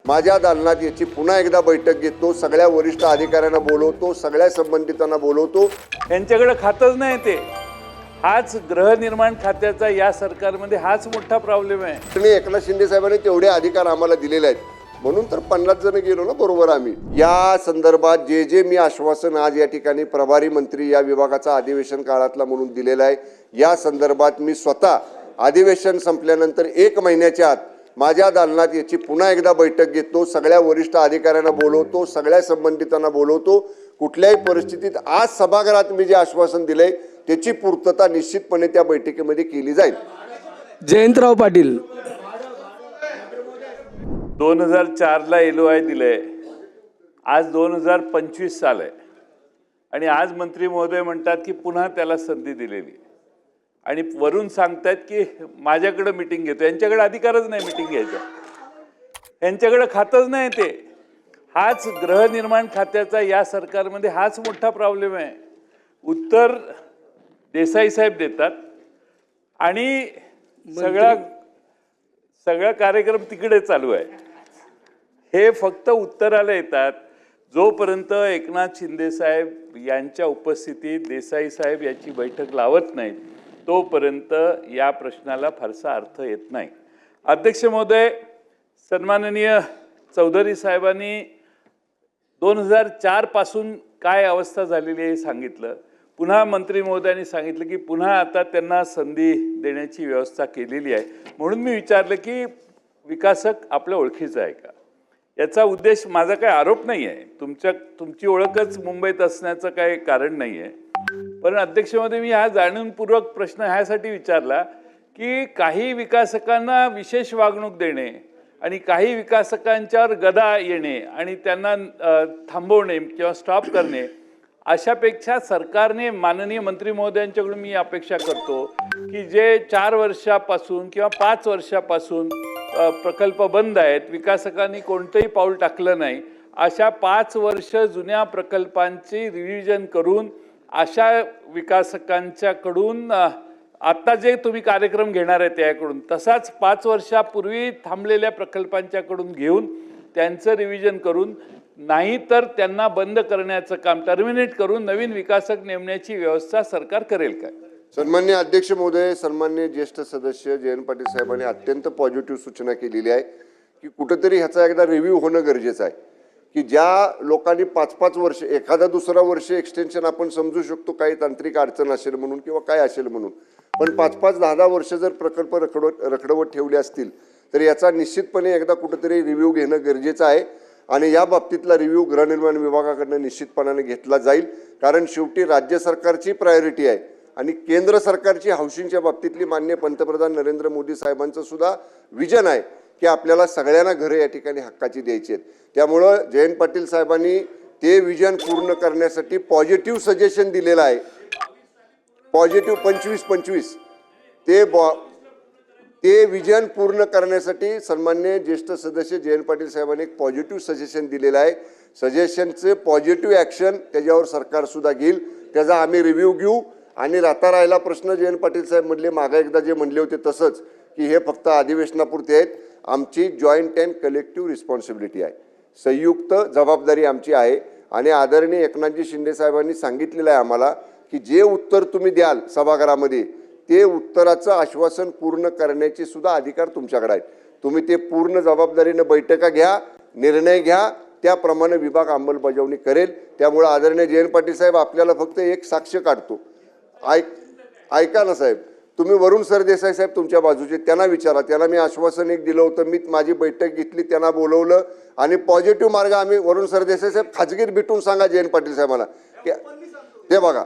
माझ्या दालनात याची पुन्हा एकदा बैठक घेतो, सगळ्या वरिष्ठ अधिकाऱ्यांना बोलवतो, सगळ्या संबंधितांना बोलवतो। यांच्याकडे खातच नाही ते। हाच गृहनिर्माण खात्याचा या सरकारमध्ये हाच मोठा प्रॉब्लेम आहे। आणि एकनाथ शिंदे साहेबांनी तेवढे अधिकार आम्हाला दिलेले आहेत म्हणून तर 50 जण गेलो ना बरोबर आम्ही। या संदर्भात जे मी आश्वासन आज या ठिकाणी प्रभारी मंत्री या विभागाचा अधिवेशन काळातला म्हणून दिलेला आहे, या संदर्भात मी स्वतः अधिवेशन संपल्यानंतर 1 महिन्याच्या आत माझ्या दालनात याची पुन्हा एकदा बैठक घेतो, सगळ्या वरिष्ठ अधिकाऱ्यांना बोलवतो, सगळ्या संबंधितांना बोलवतो। कुठल्याही परिस्थितीत आज सभागृहात मी जे आश्वासन दिले त्याची पूर्तता निश्चितपणे त्या बैठकीमध्ये केली जाईल। जयंतराव पाटील 2004 ला LOI दिले, आज 2025 साल आहे आणि आज मंत्री महोदय म्हणतात की पुन्हा त्याला संधी दिलेली आणि वरून सांगतात की माझ्याकडे मीटिंग घेतो। यांच्याकडे अधिकारच नाही मीटिंग घ्यायचा, यांच्याकडे खातच नाही ते। हाच गृहनिर्माण खात्याचा या सरकारमध्ये हाच मोठा प्रॉब्लेम आहे। उत्तर देसाई साहेब देतात आणि सगळा कार्यक्रम तिकडे चालू आहे। हे फक्त उत्तराला येतात जोपर्यंत एकनाथ शिंदे साहेब यांच्या उपस्थितीत देसाई साहेब याची बैठक लावत नाहीत तोपर्यंत या प्रश्नाला फारसा अर्थ येत नाही। अध्यक्ष महोदय, सन्माननीय चौधरी साहेबांनी 2004 पासून काय अवस्था झालेली आहे सांगितलं। पुन्हा मंत्री महोदयांनी सांगितलं की पुन्हा आता त्यांना संधी देण्याची व्यवस्था केलेली आहे। म्हणून मी विचारलं की विकासक आपल्या ओळखीचा आहे का? याचा उद्देश माझा काही आरोप नाही आहे, तुमची ओळखच मुंबईत असण्याचं काही कारण नाही आहे। पण अध्यक्ष महोदय, मी हा जाणूनपूर्वक प्रश्न ह्यासाठी विचारला की काही विकासकांना विशेष वागणूक देणे आणि काही विकासकांच्यावर गदा येणे आणि त्यांना थांबवणे किंवा स्टॉप करणे, अशापेक्षा सरकारने माननीय मंत्री महोदयांच्याकडून मी अपेक्षा करतो की जे 4 वर्षापासून किंवा 5 वर्षापासून प्रकल्प बंद आहेत, विकासकांनी कोणतंही पाऊल टाकलं नाही, अशा 5 वर्ष जुन्या प्रकल्पांची रिव्हिजन करून अशा विकासकांच्याकडून आत्ता जे तुम्ही कार्यक्रम घेणार आहे त्याकडून तसाच 5 वर्षापूर्वी थांबलेल्या प्रकल्पांच्याकडून घेऊन त्यांचं रिव्हिजन करून, नाही तर त्यांना बंद करण्याचं काम टर्मिनेट करून नवीन विकासक नेमण्याची व्यवस्था सरकार करेल काय? सन्माननीय अध्यक्ष महोदय, सन्माननीय ज्येष्ठ सदस्य जयंत पाटील साहेबांनी अत्यंत पॉझिटिव्ह सूचना केलेली आहे की कुठेतरी ह्याचा एकदा रिव्ह्यू होणं गरजेचं आहे की ज्या लोकांनी 5-5 वर्ष, एखादा दुसरा वर्ष एक्सटेन्शन आपण समजू शकतो काही तांत्रिक अडचण असेल म्हणून किंवा काय असेल म्हणून, पण 5-5, 10-10 वर्ष जर प्रकल्प रखडवत ठेवले असतील तर याचा निश्चितपणे एकदा कुठेतरी रिव्ह्यू घेणं गरजेचं आहे आणि या बाबतीतला रिव्ह्यू गृहनिर्माण विभागाकडून निश्चितपणाने घेतला जाईल। कारण शेवटी राज्य सरकारची प्रायोरिटी आहे आणि केंद्र सरकारची हाऊसिंगच्या बाबतीतली माननीय पंतप्रधान नरेंद्र मोदी साहेबांचं सुद्धा विजन आहे की आपल्याला सगळ्यांना घरे या ठिकाणी हक्काची द्यायची आहेत। त्यामुळं जयंत पाटील साहेबांनी ते विजन पूर्ण करण्यासाठी पॉझिटिव्ह सजेशन दिलेलं आहे। पॉझिटिव्ह 25-25 ते विजन पूर्ण करण्यासाठी सन्माननीय ज्येष्ठ सदस्य जयंत पाटील साहेबांनी एक पॉझिटिव्ह सजेशन दिलेलं आहे। सजेशनचे पॉझिटिव्ह ॲक्शन त्याच्यावर सरकार सुद्धा घेईल, त्याचा आम्ही रिव्ह्यू घेऊ आणि राहिला प्रश्न जयंत पाटील साहेब म्हणले मागे एकदा जे म्हणले होते तसंच की हे फक्त अधिवेशनापुरते आहेत, आमची जॉईंट अँड कलेक्टिव्ह रिस्पॉन्सिबिलिटी आहे, संयुक्त जबाबदारी आमची आहे आणि आदरणीय एकनाथजी शिंदे साहेबांनी सांगितलेलं आहे आम्हाला की जे उत्तर तुम्ही द्याल सभागृहामध्ये ते उत्तराचं आश्वासन पूर्ण करण्याचे सुद्धा अधिकार तुमच्याकडे आहेत। तुम्ही ते पूर्ण जबाबदारीने बैठका घ्या, निर्णय घ्या, त्याप्रमाणे विभाग अंमलबजावणी करेल। त्यामुळे आदरणीय जयंत पाटील साहेब आपल्याला फक्त एक साक्ष काढतो, ऐका ना साहेब, तुम्ही वरुण सरदेसाई साहेब तुमच्या बाजूचे, त्यांना विचारा, त्यांना मी आश्वासन एक दिलं होतं, मी माझी बैठक घेतली, त्यांना बोलवलं आणि पॉझिटिव्ह मार्ग आम्ही वरुण सरदेसाई साहेब खाजगीत भेटून सांगा जयंत पाटील साहेबांना ते बघा,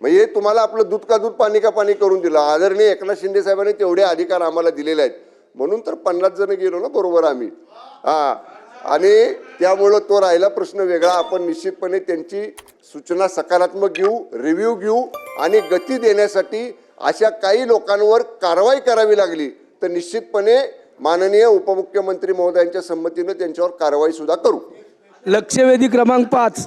म्हणजे तुम्हाला आपलं दूध का दूध पाणी का पाणी करून दिलं। आदरणीय एकनाथ शिंदे साहेबांनी तेवढे अधिकार आम्हाला दिलेले आहेत म्हणून तर 50 जण गेलो ना बरोबर आम्ही। आणि त्यामुळं तो राहिला प्रश्न वेगळा, आपण निश्चितपणे त्यांची सूचना सकारात्मक घेऊ, रिव्ह्यू घेऊ आणि गती देण्यासाठी अशा काही लोकांवर कारवाई करावी लागली तर निश्चितपणे माननीय उपमुख्यमंत्री महोदयांच्या संमतीने त्यांच्यावर कारवाई सुद्धा करू। लक्षवेधी क्रमांक 5